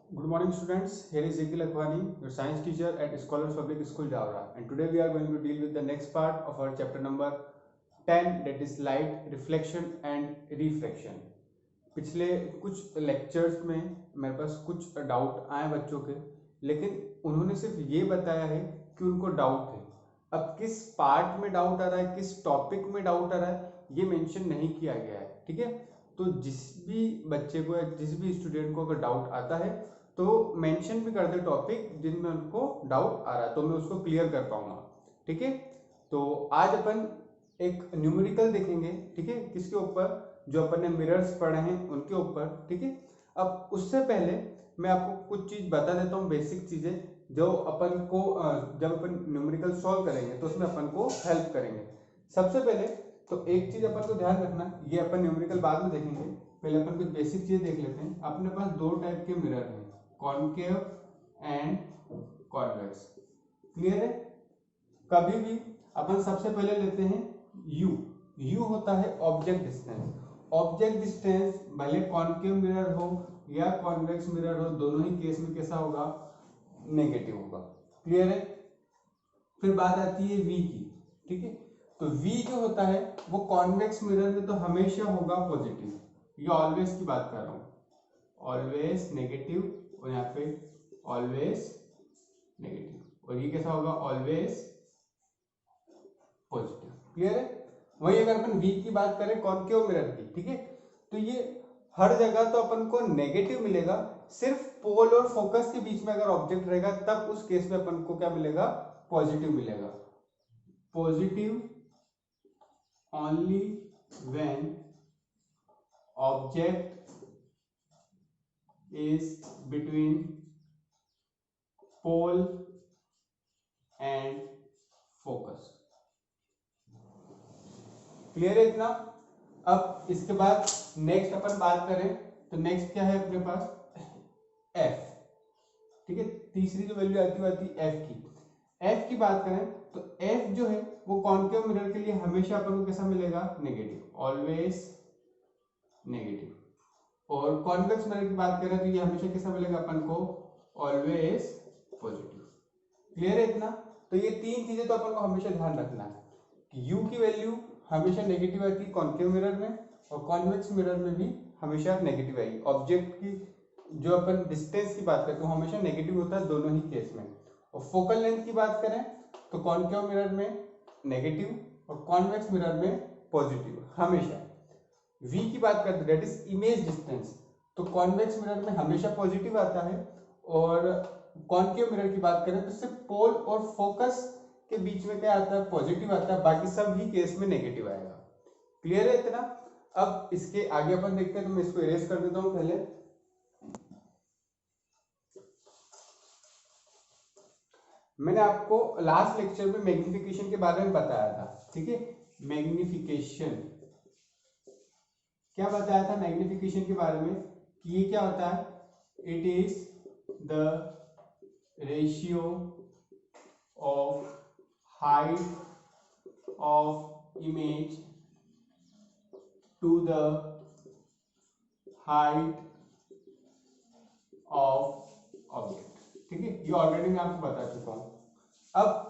Good morning, students. Here is Zikil Akwani, your science teacher at Scholars Public School, Javra. And today we are going to deal with the next part of our chapter number 10, that is light, reflection and refraction. पिछले कुछ lectures में मेरे पास कुछ doubt आए बच्चों के, लेकिन उन्होंने सिर्फ ये बताया है कि उनको डाउट है। अब किस पार्ट में डाउट आ रहा है, किस टॉपिक में डाउट आ रहा है, ये मेंशन नहीं किया गया है। ठीक है, तो जिस भी बच्चे को या जिस भी स्टूडेंट को अगर डाउट आता है तो मेंशन भी कर दे टॉपिक जिनमें उनको डाउट आ रहा है, तो मैं उसको क्लियर कर पाऊंगा। ठीक है, तो आज अपन एक न्यूमेरिकल देखेंगे। ठीक है, किसके ऊपर? जो अपन ने मिरर्स पढ़े हैं उनके ऊपर। ठीक है, अब उससे पहले मैं आपको कुछ चीज बता देता हूँ, बेसिक चीजें जो अपन को जब अपन न्यूमेरिकल सॉल्व करेंगे तो उसमें अपन को हेल्प करेंगे। सबसे पहले तो एक चीज अपन को ध्यान रखना, ये अपन न्यूमेरिकल बाद में देखेंगे, पहले अपन कुछ बेसिक चीजें देख लेते हैं। अपने पास दो टाइप के मिरर हैं, कॉनकेव एंड कॉन्वेक्स। क्लियर है? कभी भी अपन सबसे पहले लेते हैं यू होता है ऑब्जेक्ट डिस्टेंस। ऑब्जेक्ट डिस्टेंस भले कॉनकेव मिरर हो या कॉन्वेक्स मिरर हो, दोनों ही केस में कैसा होगा? नेगेटिव होगा। क्लियर है? फिर बात आती है वी की। ठीक है, तो वी जो होता है वो कॉन्वेक्स मिरर में तो हमेशा होगा पॉजिटिव, ये ऑलवेज की बात कर रहा हूं, ऑलवेज नेगेटिव, और यहाँ पे ऑलवेज नेगेटिव, और ये कैसा होगा? Always positive. क्लियर है? वही अगर अपन वी की बात करें कॉनकेव मिरर की, ठीक है, तो ये हर जगह तो अपन को नेगेटिव मिलेगा, सिर्फ पोल और फोकस के बीच में अगर ऑब्जेक्ट रहेगा तब उस केस में अपन को क्या मिलेगा? पॉजिटिव मिलेगा। Positive only when object is between pole and focus. Clear है इतना? अब इसके बाद नेक्स्ट अपन बात करें तो नेक्स्ट क्या है अपने पास? एफ। ठीक है, तीसरी जो वैल्यू आती है एफ की। एफ की बात करें तो एफ जो है वो कॉनकेव मिरर के लिए हमेशा अपन को कैसा मिलेगा? Negative, always negative. और कॉन्वेक्स मिरर की बात करें तो ये हमेशा कैसा मिलेगा अपन को? Always positive. क्लियर है इतना? तो ये तीन चीजें तो अपन को हमेशा ध्यान रखना है कि यू की वैल्यू हमेशा नेगेटिव आती है कॉनकेव मिरर में, और कॉन्वेक्स मिरर में भी हमेशा नेगेटिव आएगी। ऑब्जेक्ट की जो अपन डिस्टेंस की बात करते हैं हमेशा नेगेटिव होता है दोनों ही केस में। और फोकल लेंथ की बात करें तो कॉनकेव मिरर में नेगेटिव और कॉन्वेक्स मिरर में पॉजिटिव हमेशा। वी की बात करते हैं दैट इज इमेज डिस्टेंस, तो कॉन्वेक्स मिरर में हमेशा पॉजिटिव आता है, और कॉनकेव मिरर की बात करें तो सिर्फ पोल और फोकस के बीच में क्या आता है? पॉजिटिव आता है, बाकी सभी केस में नेगेटिव आएगा। क्लियर है इतना? अब इसके आगे अपन देखते हैं, तो मैं इसको इरेज कर देता हूं पहले। मैंने आपको लास्ट लेक्चर में मैग्निफिकेशन के बारे में बताया था। ठीक है, मैग्निफिकेशन क्या बताया था? मैग्निफिकेशन के बारे में कि ये क्या होता है? It is the ratio of height of image to the height of object. ठीक है, ये ऑलरेडी मैं आपको बता चुका हूं। अब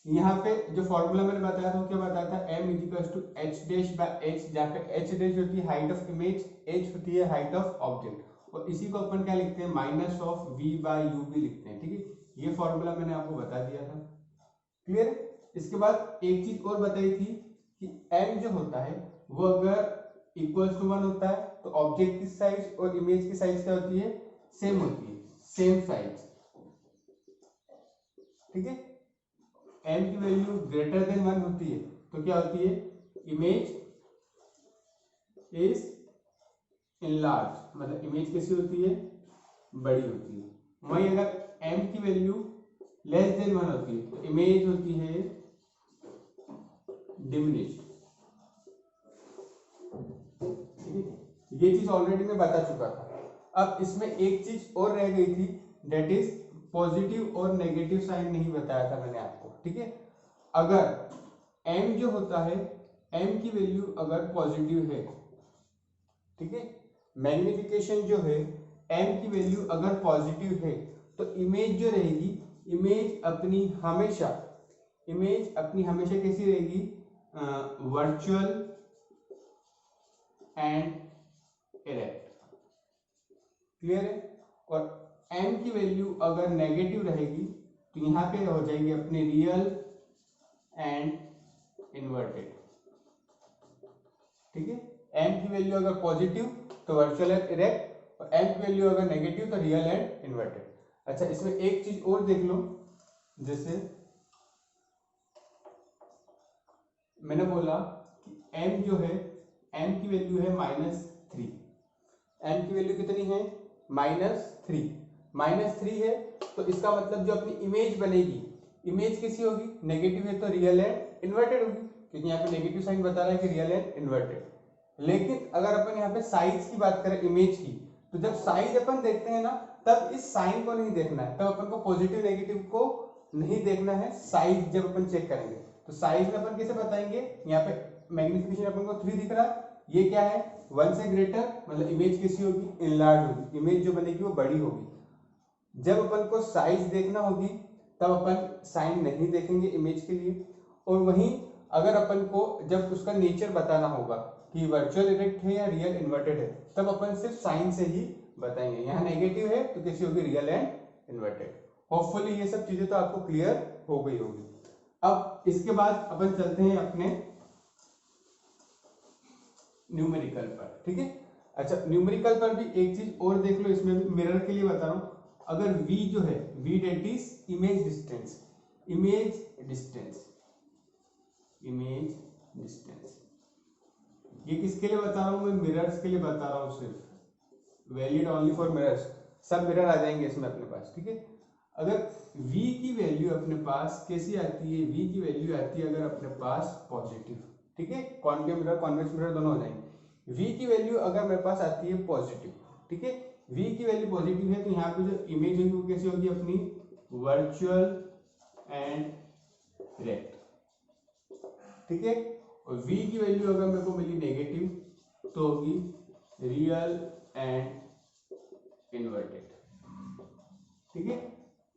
यहाँ पे जो फॉर्मूला मैंने बताया था वो क्या बताया था? m equals to h dash by h, जहाँ पे एच डैश होती है हाइट ऑफ इमेज, एच होती है हाइट ऑफ ऑब्जेक्ट, और इसी को अपन क्या लिखते हैं? Minus of v by u भी लिखते हैं। ठीक है, ये फॉर्मूला मैंने आपको बता दिया था। क्लियर? इसके बाद एक चीज और बताई थी कि m जो होता है वो अगर इक्वल्स टू 1 होता है तो ऑब्जेक्ट की साइज और इमेज की साइज क्या होती है? सेम होती है, सेम साइज। ठीक है, m की वैल्यू ग्रेटर देन 1 होती है तो क्या होती है? इमेज इज इनलार्ज, मतलब इमेज कैसी होती है? बड़ी होती है। वहीं अगर m की वैल्यू लेस देन 1 होती है तो इमेज होती है डिमिनिश। ये चीज ऑलरेडी मैं बता चुका था। अब इसमें एक चीज और रह गई थी, दैट इज पॉजिटिव और नेगेटिव साइन नहीं बताया था मैंने आपको। ठीक है, अगर m जो होता है, m की वैल्यू अगर पॉजिटिव है, ठीक है, मैग्निफिकेशन जो है m की वैल्यू अगर पॉजिटिव है तो इमेज जो रहेगी, इमेज अपनी हमेशा कैसी रहेगी, वर्चुअल एंड इरेक्ट। क्लियर है। और m की वैल्यू अगर नेगेटिव रहेगी तो यहाँ पे हो जाएगी अपने रियल एंड इन्वर्टेड। ठीक है, m की वैल्यू अगर पॉजिटिव तो वर्चुअल एंड इरेक्ट, और m की वैल्यू अगर नेगेटिव तो रियल एंड इन्वर्टेड। अच्छा, इसमें एक चीज और देख लो, जैसे मैंने बोला कि m जो है, m की वैल्यू है -3, m की वैल्यू कितनी है, -3, -3 है, तो इसका मतलब जो अपनी इमेज बनेगी, इमेज कैसी होगी, नेगेटिव है तो रियल एंड इन्वर्टेड होगी, क्योंकि यहाँ पे नेगेटिव साइन बता रहा है कि रियल एंड इन्वर्टेड। लेकिन अगर अपन यहाँ पे साइज की बात करें इमेज की, तो जब साइज अपन देखते हैं ना, तब इस साइन को नहीं देखना है, तब अपन को पॉजिटिव नेगेटिव को नहीं देखना है। साइज जब अपन चेक करेंगे तो साइज में अपन कैसे बताएंगे, यहाँ पे मैग्निफिकेशन अपन को 3 दिख रहा है, ये क्या है 1 से ग्रेटर, मतलब इमेज कैसी होगी, इनलार्ज होगी, इमेज जो बनेगी वो बड़ी होगी। जब अपन को साइज देखना होगी तब अपन साइन नहीं देखेंगे इमेज के लिए। और वहीं अगर अपन को जब उसका नेचर बताना होगा कि वर्चुअल इरेक्ट है या रियल इन्वर्टेड है, तब अपन सिर्फ साइन से ही बताएंगे। यहाँ नेगेटिव है तो कैसी होगी, रियल एंड इन्वर्टेड। होपफुली ये सब चीजें तो आपको क्लियर हो गई होगी। अब इसके बाद अपन चलते हैं अपने न्यूमेरिकल पर। ठीक है, अच्छा न्यूमेरिकल पर भी एक चीज और देख लो, इसमें भी मिरर के लिए बता रहा हूं। अगर v जो है, v that is image distance, ये किसके लिए बता रहा हूं मैं, मिरर्स के लिए बता रहा हूं, सिर्फ वैलिड ओनली फॉर मिरर्स। सब मिरर आ जाएंगे इसमें अपने पास। ठीक है, अगर v की वैल्यू अपने पास कैसी आती है, v की वैल्यू आती है अगर अपने पास पॉजिटिव। ठीक है, कॉनकेव मिरर कॉन्वेक्स मिरर दोनों हो जाएंगे। v की वैल्यू अगर मेरे पास आती है पॉजिटिव, ठीक है, v की वैल्यू पॉजिटिव है, तो यहाँ पे जो इमेज होगी वो कैसी होगी, अपनी वर्चुअल एंड इरेक्ट। ठीक है, और v की वैल्यू अगर मेरे को मिली नेगेटिव तो होगी रियल एंड इन्वर्टेड। ठीक है,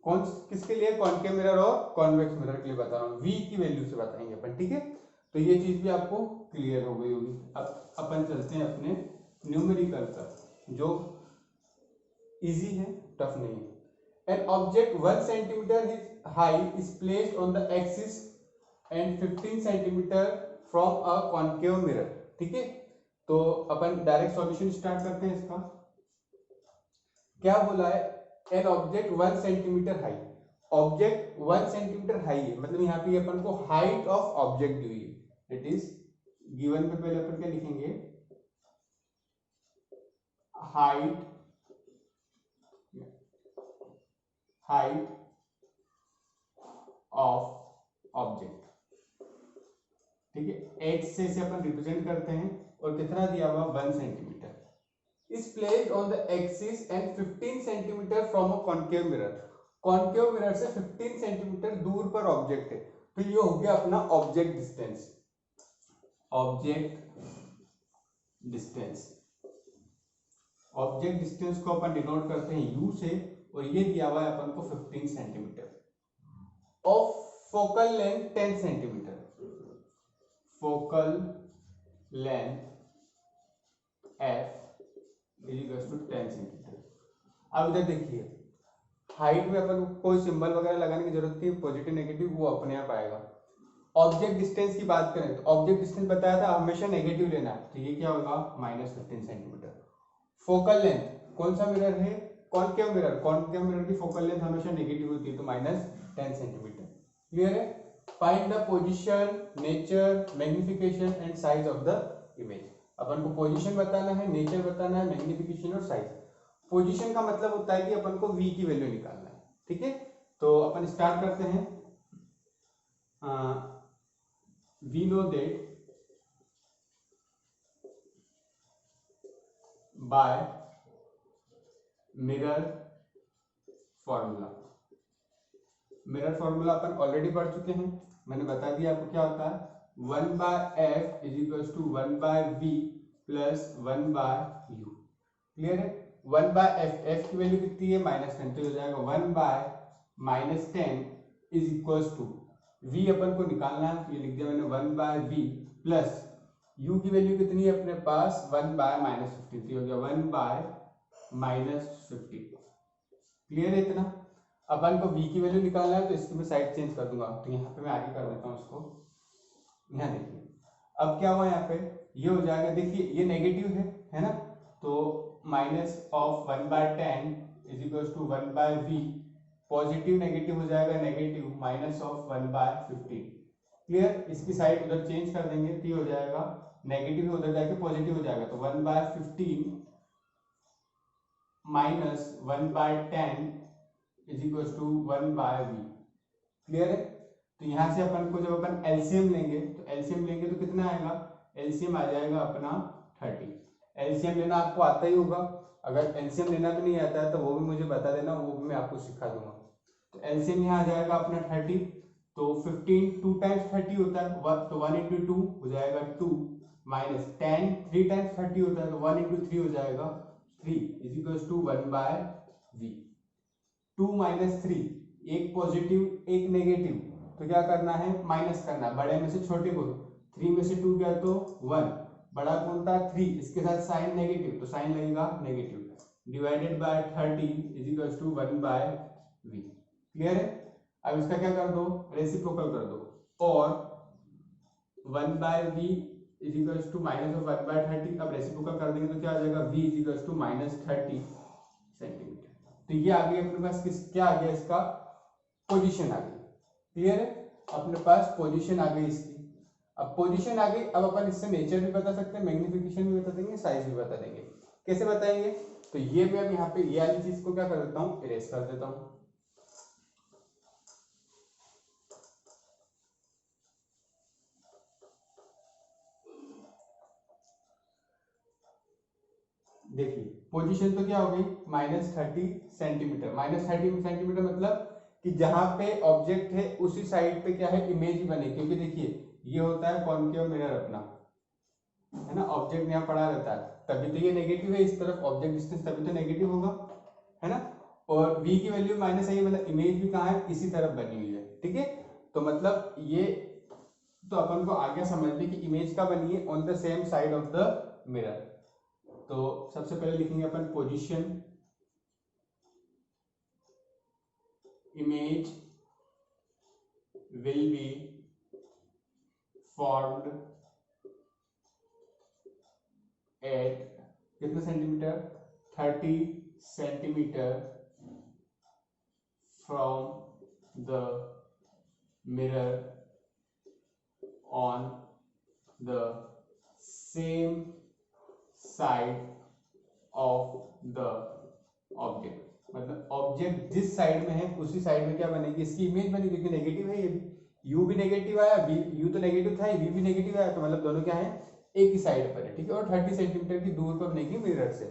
कौन किसके लिए, कॉनकेव मिरर और कॉन्वेक्स मिरर के लिए बता रहा हूँ, v की वैल्यू से बताएंगे अपन। ठीक है, तो ये चीज भी आपको क्लियर हो गई होगी। अब अपन चलते हैं अपने न्यूमेरिकल पर, जो इजी है, टफ नहीं है। An object 1 centimetre high is placed on the axis and 15 centimetre from a concave mirror. ठीक है, तो अपन डायरेक्ट सॉल्यूशन स्टार्ट करते हैं इसका। क्या बोला है, an object 1 centimetre high, object 1 centimetre high है, मतलब यहाँ पे अपन को हाइट ऑफ ऑब्जेक्ट दी हुई है। इट इज गिवन पे पहले अपन क्या लिखेंगे, हाइट ऑफ ऑब्जेक्ट। ठीक है, x से इसे अपन रिप्रेजेंट करते हैं, और कितना दिया हुआ 1 centimetre, is placed on the axis and 15 centimetre from a concave mirror. Concave mirror से 15 सेंटीमीटर दूर पर ऑब्जेक्ट है, तो ये हो गया अपना ऑब्जेक्ट डिस्टेंस। ऑब्जेक्ट डिस्टेंस को अपन डिनोट करते हैं u से, और ये दिया हुआ है अपन को 15 centimetre. Of focal length 10 centimetre, focal length f is to 10 centimetre. अब इधर देखिए, हाइट में अपन को कोई सिंबल वगैरह लगाने की जरूरत नहीं, पॉजिटिव नेगेटिव वो अपने आप आएगा। ऑब्जेक्ट डिस्टेंस की बात करें तो ऑब्जेक्ट डिस्टेंस बताया था हमेशा नेगेटिव लेना है, तो ये क्या होगा -15 सेंटीमीटर। फोकल लेंथ, कौन सा मिरर है, कॉनकेव मिरर, कॉनकेव मिरर की फोकल लेंथ हमेशा नेगेटिव होती है, तो -10 सेंटीमीटर। क्लियर है। Find the position, nature, magnification and size of the image. अपन को पोजीशन बताना है, नेचर बताना है, मैग्निफिकेशन और साइज। पोजीशन का मतलब होता है कि अपन को v की वैल्यू निकालना है। ठीक है, तो अपन स्टार्ट करते हैं। we know that by mirror formula upon already पढ़ चुके हैं, मैंने बता दिया आपको क्या होता है, 1/f is equal to 1/v plus 1/u। Clear है, 1 बाय एफ की वैल्यू कितनी है -10, तो हो जाएगा 1 by -10 is equals to v अपन को निकालना है, ये लिख दिया मैंने 1 बाय v प्लस u की वैल्यू कितनी है अपने पास 1 बाय -15, तो हो गया 1 बाय -15। क्लियर है इतना? अपन को v की वैल्यू निकालना है, तो इसकी मैं साइड चेंज कर दूंगा, तो यहाँ पे मैं आगे कर देता हूँ इसको। यहाँ देखिए अब क्या हुआ, यहाँ पे ये हो जाएगा, देखिए ये नेगेटिव है ना, तो minus of 1 by 10 is equal to 1 by v, positive negative हो जाएगा negative minus of 1 by 15। Clear? इसकी साइड उधर चेंज कर देंगे तो ये हो जाएगा नेगेटिव उधर जाके पॉजिटिव हो जाएगा, तो 1 by 15 minus 1 by 10 is equal to 1 by v। Clear है? तो यहाँ से अपन को जब अपन एलसीएम लेंगे तो कितना आएगा, एलसीएम आ जाएगा अपना 30। एलसीएम लेना आपको आता ही होगा, अगर एलसीएम लेना भी नहीं आता है तो वो भी मुझे बता देना, वो भी मैं आपको सिखा दूंगा। तो एलसीएम यहाँ आ जाएगा अपना 30, तो 15 2 टाइम्स 30 होता है, तो 1 इंटू 2 हो जाएगा 2, माइनस 10 3 टाइम्स 30 होता है, तो 1 इंटू 3 हो जाएगा 3 is equal to 1 by v। 2 minus 3, एक पॉजिटिव एक नेगेटिव, तो क्या करना है, माइनस करना है, बड़े में से छोटे को, 3 में से 2 गया तो 1, बड़ा कौन था 3, इसके साथ साइन नेगेटिव, तो साइन लगेगा negative, divided by 30 is equal to 1 by v। Clear है? अब इसका क्या कर दो, रेसिप्रोकल कर दो, और 1 by v is equal to minus of 1 by 30, अब रेसिप्रोकल कर देंगे तो क्या आ जाएगा, v is equal to -30 centimetre. तो ये आ गया अपने पास क्या आ गया, इसका पोजीशन आ गई। क्लियर है? अपने पास पोजीशन आ गई इसकी। अब पोजीशन आ गई, अब अपन इससे नेचर भी बता सकते हैं, मैग्निफिकेशन भी बता देंगे, साइज भी बता देंगे। कैसे बताएंगे, तो ये मैं अब यहाँ पे ये वाली चीज को क्या कर देता हूँ, इरेज कर देता हूँ। देखिए पोजीशन तो क्या हो गई, -30 सेंटीमीटर। -30 सेंटीमीटर मतलब कि जहां पे ऑब्जेक्ट है उसी साइड पे क्या है, इमेज ही बने, क्योंकि देखिए ये होता है कॉनकेव मिरर अपना, है ना, ऑब्जेक्ट यहाँ पड़ा रहता है, तभी तो ये नेगेटिव है इस तरफ, ऑब्जेक्ट डिस्टेंस तभी तो नेगेटिव होगा, है ना। और v की वैल्यू माइनस है, मतलब इमेज भी कहाँ है, इसी तरफ बनी हुई है, ठीक है। तो मतलब ये तो अपन को आगे समझ लें कि इमेज का बनी है on the same side of the mirror. तो सबसे पहले लिखेंगे अपन position, image will be formed at कितने centimetre, 30 centimetre from the mirror on the same side of the object. मतलब ऑब्जेक्ट जिस साइड में है उसी साइड में क्या बनेगी, इसकी इमेज बनेगी, क्योंकि नेगेटिव है ये भी, u भी नेगेटिव आया, u तो नेगेटिव था, v भी नेगेटिव आया, तो मतलब दोनों क्या है, एक ही साइड पर है, ठीक है। और 30 सेंटीमीटर की दूर पर बनेगी मिरर से।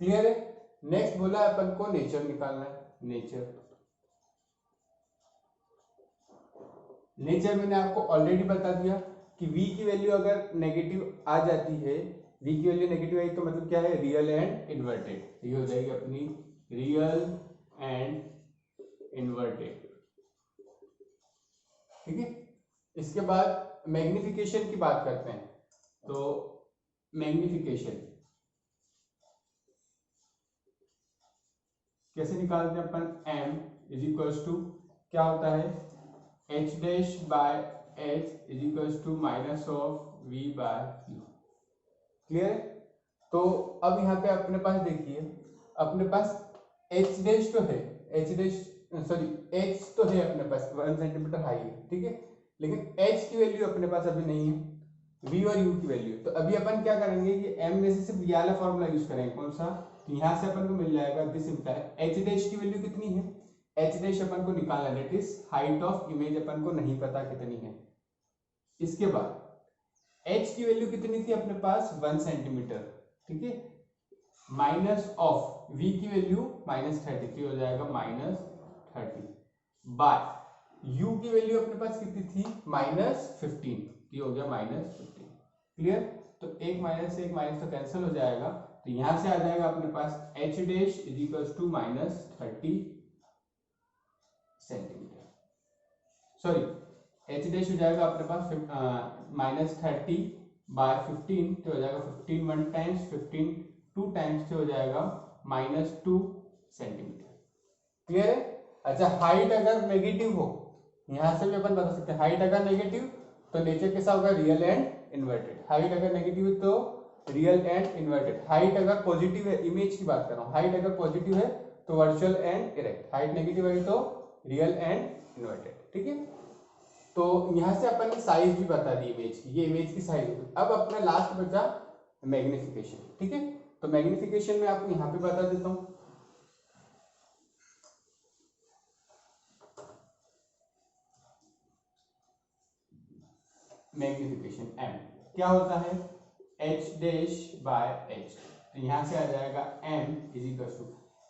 क्लियर है? नेक्स्ट बोला अपन को नेचर निकालना है। नेचर मैंने आपको ऑलरेडी बता दिया कि v की वैल्यू अगर नेगेटिव आ जाती है, v की वैल्यू नेगेटिव आई तो मतलब क्या है, रियल एंड इन्वर्टेड। ये हो जाएगी अपनी रियल एंड इन्वर्टेड, ठीक है। इसके बाद मैग्निफिकेशन की बात करते हैं। तो मैग्निफिकेशन कैसे निकालते हैं अपन, m इज इक्वल्स टू क्या होता है, h dash by h is equals to minus of v by q। Clear है? तो अब यहाँ पे अपने पास देखिए, अपने पास h डैश तो है, h तो है अपने पास 1 सेंटीमीटर हाई है, ठीक है, लेकिन h की वैल्यू अपने पास अभी नहीं है, v और u की वैल्यू। तो अभी अपन क्या करेंगे कि m में से सिर्फ ये वाला फॉर्मूला यूज करेंगे, कौन सा, तो यहाँ से अपन को मिल जाएगा दिस इंप्लाई h डैश की वैल्यू कितनी है, h डैश अपन को निकालना, that is height of image अपन को नहीं पता कितनी है। इसके बाद h की वैल्यू कितनी थी अपने पास 1 सेंटीमीटर, ठीक है, माइनस ऑफ v की वैल्यू -33 हो जाएगा, -30 बाय u की वैल्यू अपने पास कितनी थी -15, ये हो गया -15। क्लियर? तो एक माइनस से एक माइनस तो कैंसिल हो जाएगा, तो यहां से आ जाएगा अपने पास h dash is equal to -30 centimetre, sorry h dash हो जाएगा अपने पास -30 बाय 15, तो हो जाएगा 15 1 टाइम्स 15 2 टाइम्स, तो हो जाएगा -2 सेंटीमीटर। क्लियर है? अच्छा, हाइट अगर नेगेटिव हो, यहां से भी अपन बता सकते हैं, हाइट अगर नेगेटिव तो नेचर कैसा होगा, रियल एंड इन्वर्टेड। हाइट अगर नेगेटिव है तो रियल एंड इन्वर्टेड। हाइट अगर पॉजिटिव है, इमेज की बात कर रहा हूं, हाइट अगर पॉजिटिव है तो virtual and erect, height negative है तो रियल एंड इन्वर्टेड। ठीक है, तो यहां से अपन ने साइज भी बता दी इमेज की, ये इमेज की साइज होगी। अब अपना लास्ट बचा मैग्निफिकेशन। ठीक है, तो मैग्निफिकेशन में आपको यहां पे बता देता हूं, मैग्निफिकेशन m क्या होता है, h डैश बाय h। तो यहां से आ जाएगा m is equal to,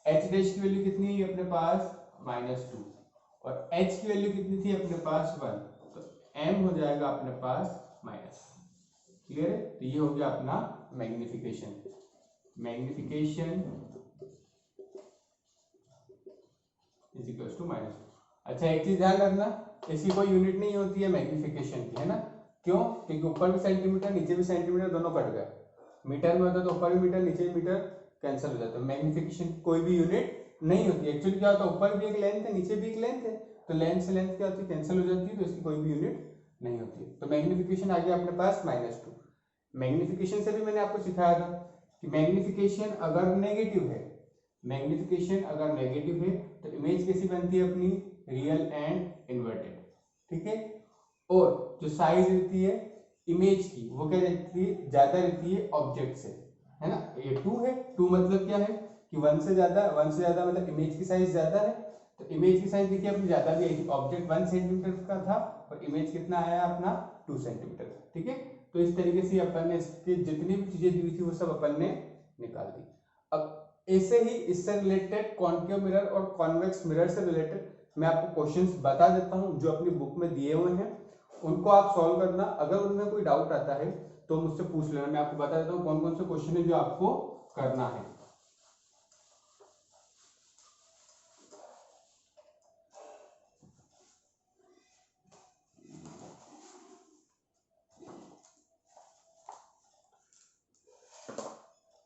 h dash की वैल्यू कितनी है अपने पास -2 और h की वैल्यू कितनी थी अपने पास 1, तो m हो जाएगा अपने पास माइनस। क्लियर है? तो ये हो गया अपना magnification. Magnification is equal to -2। अच्छा, एक चीज ध्यान रखना, इसकी कोई यूनिट नहीं होती है मैग्निफिकेशन की, है ना? क्यों? क्योंकि ऊपर भी सेंटीमीटर नीचे भी सेंटीमीटर दोनों कट गए। मीटर में होता तो ऊपर भी मीटर नीचे भी मीटर कैंसिल हो जाता है। मैग्निफिकेशन कोई भी यूनिट नहीं होती। एक्चुअली क्या होता है, ऊपर भी एक लेंथ है नीचे भी एक लेंथ है, तो लेंथ से लेंथ क्या होती है, कैंसिल हो जाती है, तो इसकी कोई भी यूनिट नहीं होती है। तो मैग्निफिकेशन आ गया अपने पास -2। मैग्निफिकेशन से भी मैंने आपको सिखाया था कि मैग्निफिकेशन अगर नेगेटिव है, मैग्निफिकेशन अगर नेगेटिव है तो इमेज कैसी बनती है अपनी, रियल एंड इन्वर्टेड। ठीक है, और जो साइज रहती है इमेज की वो क्या रहती है, ज्यादा रहती है ऑब्जेक्ट से, है ना? ये 2 है, 2 मतलब क्या है कि 1 से ज्यादा, 1 से ज्यादा मतलब इमेज की साइज ज्यादा है, तो इमेज की साइज देखिए अपनी ज्यादा भी आई, ऑब्जेक्ट 1 सेंटीमीटर का था और इमेज कितना आया अपना 2 सेंटीमीटर। ठीक है, तो इस तरीके से अपन ने इसके जितनी भी चीजें दी हुई थी वो सब अपन ने निकाल दी। अब ऐसे ही इससे रिलेटेड कॉन्केव मिरर और कॉन्वेक्स मिरर से रिलेटेड मैं आपको क्वेश्चंस बता देता हूं जो अपनी बुक में दिए हुए हैं, उनको आप सॉल्व करना। अगर उनमें कोई डाउट आता है तो मुझसे पूछ लेना, मैं आपको बता देता हूं कौन कौन से क्वेश्चन है जो आपको करना है।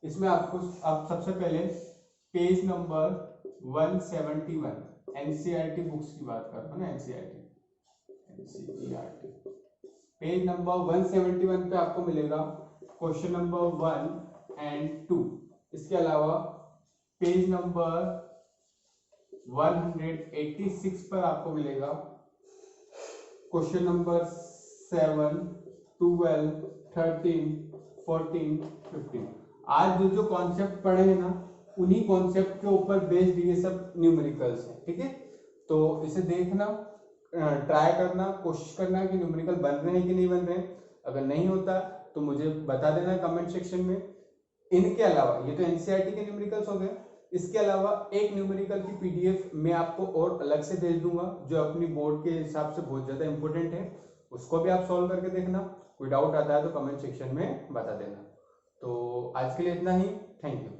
इसमें आपको आप सबसे पहले पेज नंबर 171 एनसीईआरटी बुक्स की बात कर रहा हूं ना, एनसीईआरटी पेज नंबर 171 पे आपको मिलेगा क्वेश्चन नंबर 1 एंड 2। इसके अलावा पेज नंबर 186 पर आपको मिलेगा क्वेश्चन नंबर 7, 12, 13, 14, 15। आज जो कॉन्सेप्ट पढ़े हैं ना, उन्हीं कॉन्सेप्ट के ऊपर बेस्ड ये सब न्यूमेरिकल्स हैं। ठीक है, तो इसे देखना, ट्राई करना, कोशिश करना कि न्यूमेरिकल बन रहे हैं कि नहीं बन रहे हैं। अगर नहीं होता तो मुझे बता देना कमेंट सेक्शन में। इनके अलावा ये तो एनसीईआरटी के न्यूमेरिकल्स हो गए, इसके अलावा एक न्यूमेरिकल की पीडीएफ मैं आपको और अलग से भेज दूंगा जो अपनी बोर्ड के हिसाब से बहुत ज्यादा इंपॉर्टेंट है, उसको भी आप सॉल्व करके देखना। कोई डाउट आता है तो कमेंट सेक्शन में बता देना। तो आज के लिए इतना ही, थैंक यू।